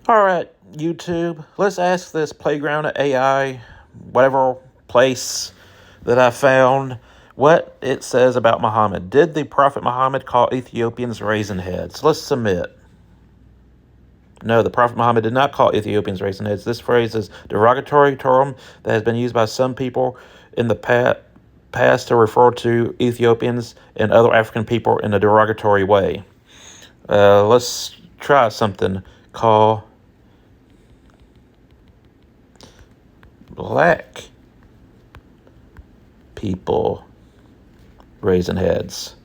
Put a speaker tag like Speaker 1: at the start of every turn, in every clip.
Speaker 1: All right, YouTube, let's ask this playground AI, whatever place that I found, what it says about Muhammad. Did the Prophet Muhammad call Ethiopians raisin heads? Let's submit. No, the Prophet Muhammad did not call Ethiopians raisin heads. This phrase is a derogatory term that has been used by some people in the past to refer to Ethiopians and other African people in a derogatory way. Let's try something. Call black people raisin heads.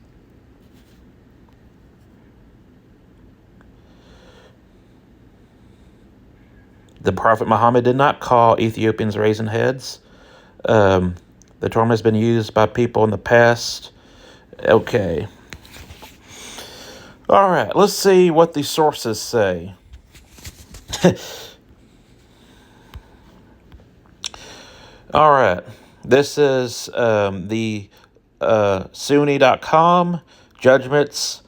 Speaker 1: The Prophet Muhammad did not call Ethiopians raisin heads. The term has been used by people in the past. Okay. All right, let's see what the sources say. All right, this is the Sunni.com judgments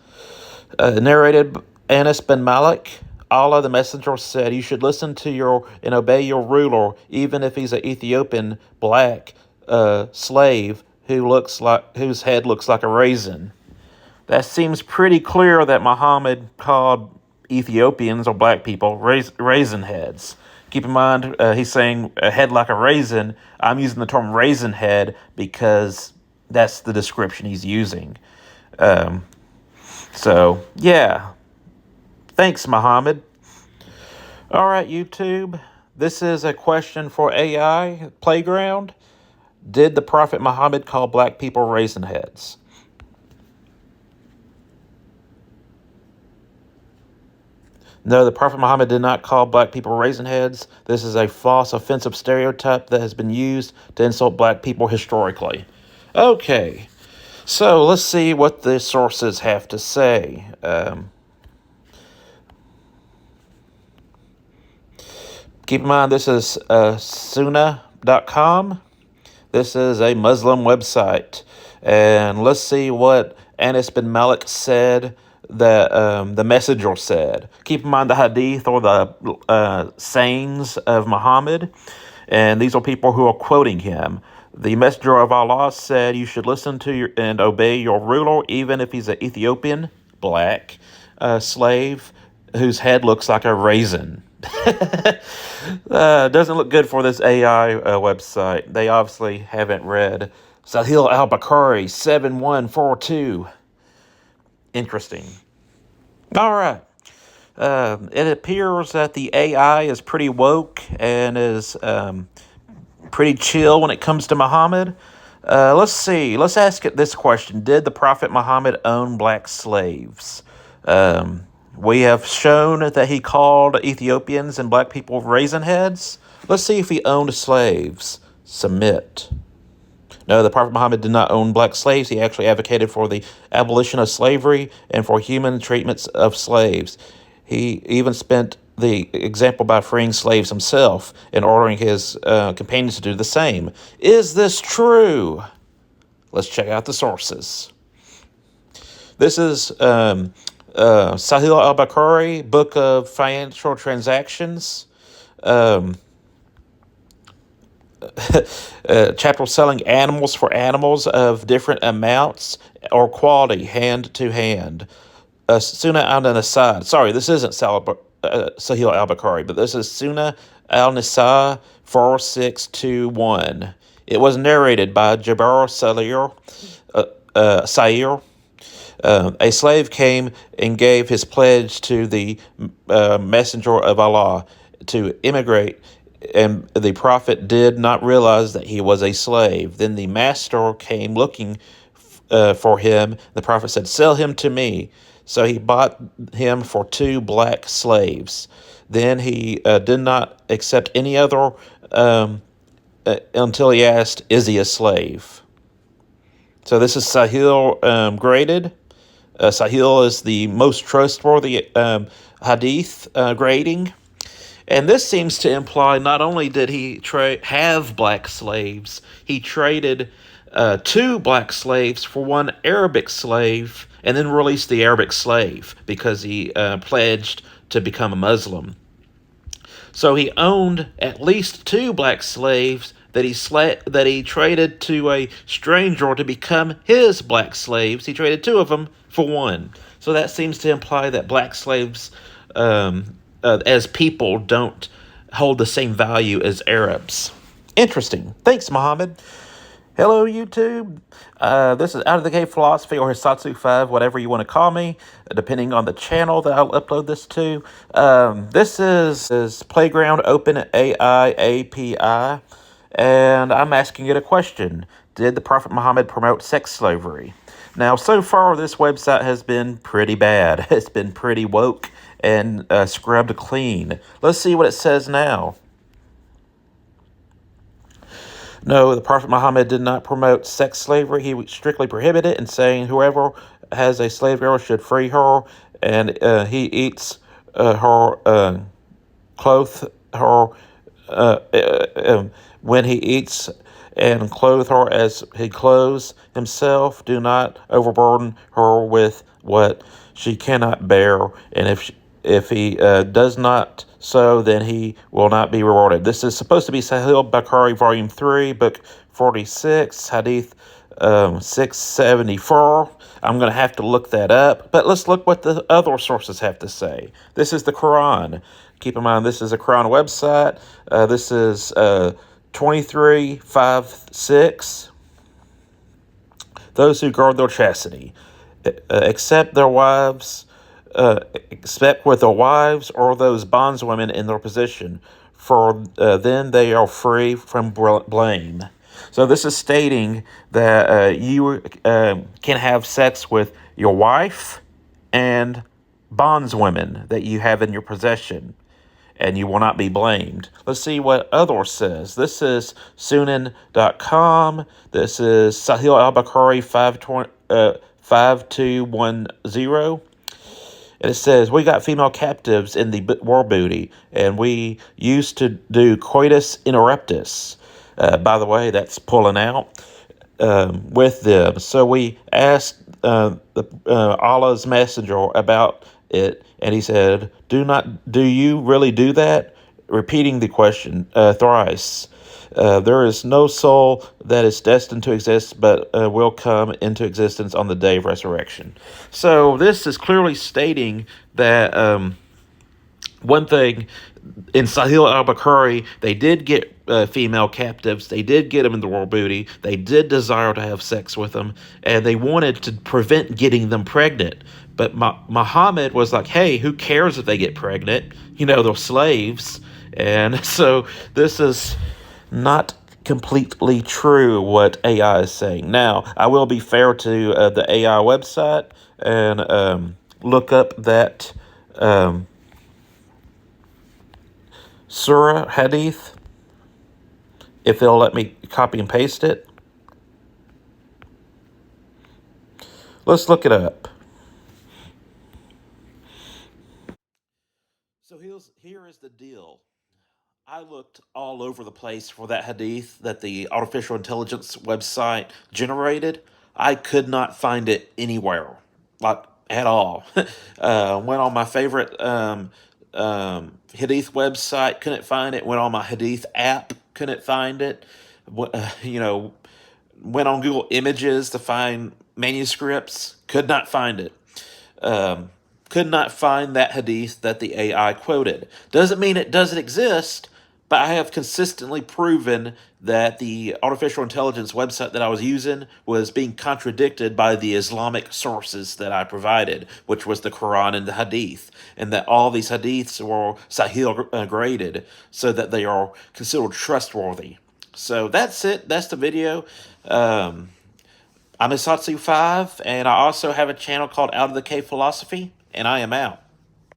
Speaker 1: narrated Anas bin Malik. Allah the Messenger said, "You should listen to your and obey your ruler, even if he's an Ethiopian black slave whose head looks like a raisin." That seems pretty clear that Muhammad called Ethiopians or black people raisin heads. Keep in mind, he's saying a head like a raisin. I'm using the term raisin head because that's the description he's using. So, yeah. Thanks, Muhammad. All right, YouTube. This is a question for AI Playground. Did the Prophet Muhammad call black people raisin heads? No, the Prophet Muhammad did not call black people raisin heads. This is a false, offensive stereotype that has been used to insult black people historically. Okay, so let's see what the sources have to say. Keep in mind, this is Sunnah.com. This is a Muslim website. And let's see what Anas bin Malik said that the messenger said. Keep in mind the hadith or the sayings of Muhammad, and these are people who are quoting him. The messenger of Allah said, "You should listen to and obey your ruler, even if he's an Ethiopian black slave whose head looks like a raisin." Doesn't look good for this AI website. They obviously haven't read Sahil al-Bukhari 7142. Interesting. All right. It appears that the AI is pretty woke and is pretty chill when it comes to Muhammad. Let's see. Let's ask it this question. Did the Prophet Muhammad own black slaves? We have shown that he called Ethiopians and black people raisin heads. Let's see if he owned slaves. Submit. No, the Prophet Muhammad did not own black slaves. He actually advocated for the abolition of slavery and for human treatments of slaves. He even spent the example by freeing slaves himself and ordering his companions to do the same. Is this true? Let's check out the sources. This is Sahil al-Bukhari, Book of Financial Transactions. Chapter selling animals for animals of different amounts or quality, hand to hand. Sunnah al-Nisa. Sorry, this isn't Sahil al-Bukhari, but this is Sunnah al-Nisa 4621. It was narrated by Jabir Sair. A slave came and gave his pledge to the messenger of Allah to immigrate, and the prophet did not realize that he was a slave. Then the master came looking for him. The prophet said, "Sell him to me." So he bought him for 2 black slaves. Then he did not accept any other until he asked, "Is he a slave?" So this is Sahil graded. Sahil is the most trustworthy hadith grading. And this seems to imply not only did he have black slaves, he traded 2 black slaves for 1 Arabic slave and then released the Arabic slave because he pledged to become a Muslim. So he owned at least two black slaves that he traded to a stranger to become his black slaves. He traded two of them for one. So that seems to imply that black slaves, as people, don't hold the same value as Arabs. Interesting. Thanks, Mohammed. Hello, YouTube. This is Out of the Cave Philosophy, or Hisatsu 5, whatever you want to call me, depending on the channel that I'll upload this to. This is Playground Open AI API, and I'm asking it a question. Did the Prophet Muhammad promote sex slavery? Now, so far, this website has been pretty bad. It's been pretty woke and scrubbed clean. Let's see what it says now. No, the Prophet Muhammad did not promote sex slavery. He strictly prohibited it, and saying whoever has a slave girl should free her, and he eats her, clothe her, when he eats and clothe her as he clothes himself. Do not overburden her with what she cannot bear, and if he does not so, then he will not be rewarded. This is supposed to be Sahih Bukhari, Volume 3, Book 46, Hadith 674. I'm going to have to look that up, but let's look what the other sources have to say. This is the Quran. Keep in mind, this is a Quran website. This is 23:5-6. Those who guard their chastity, except their wives, except with their wives or those bondswomen in their position, for then they are free from blame. So this is stating that you can have sex with your wife and bondswomen that you have in your possession, and you will not be blamed. Let's see what other says. This is Sunan.com. This is Sahih al-Bukhari 5210. And it says, we got female captives in the war booty, and we used to do coitus interruptus. That's pulling out with them. So we asked Allah's messenger about it, and he said, do you really do that? Repeating the question thrice. There is no soul that is destined to exist, but will come into existence on the day of resurrection. So this is clearly stating that one thing in Sahih al-Bukhari, they did get female captives. They did get them in the war booty. They did desire to have sex with them, and they wanted to prevent getting them pregnant. But Muhammad was like, hey, who cares if they get pregnant? They're slaves. And so this is not completely true what AI is saying. Now, I will be fair to the AI website and look up that Surah Hadith, if they'll let me copy and paste it. Let's look it up. So here is the deal. I looked all over the place for that hadith that the artificial intelligence website generated. I could not find it anywhere, like at all. Went on my favorite hadith website, couldn't find it. Went on my hadith app, couldn't find it. Went on Google Images to find manuscripts, could not find it. Could not find that hadith that the AI quoted. Doesn't mean it doesn't exist, but I have consistently proven that the artificial intelligence website that I was using was being contradicted by the Islamic sources that I provided, which was the Quran and the Hadith, and that all these Hadiths were Sahih graded so that they are considered trustworthy. So that's it. That's the video. I'm Isatsu 5, and I also have a channel called Out of the Cave Philosophy, and I am out.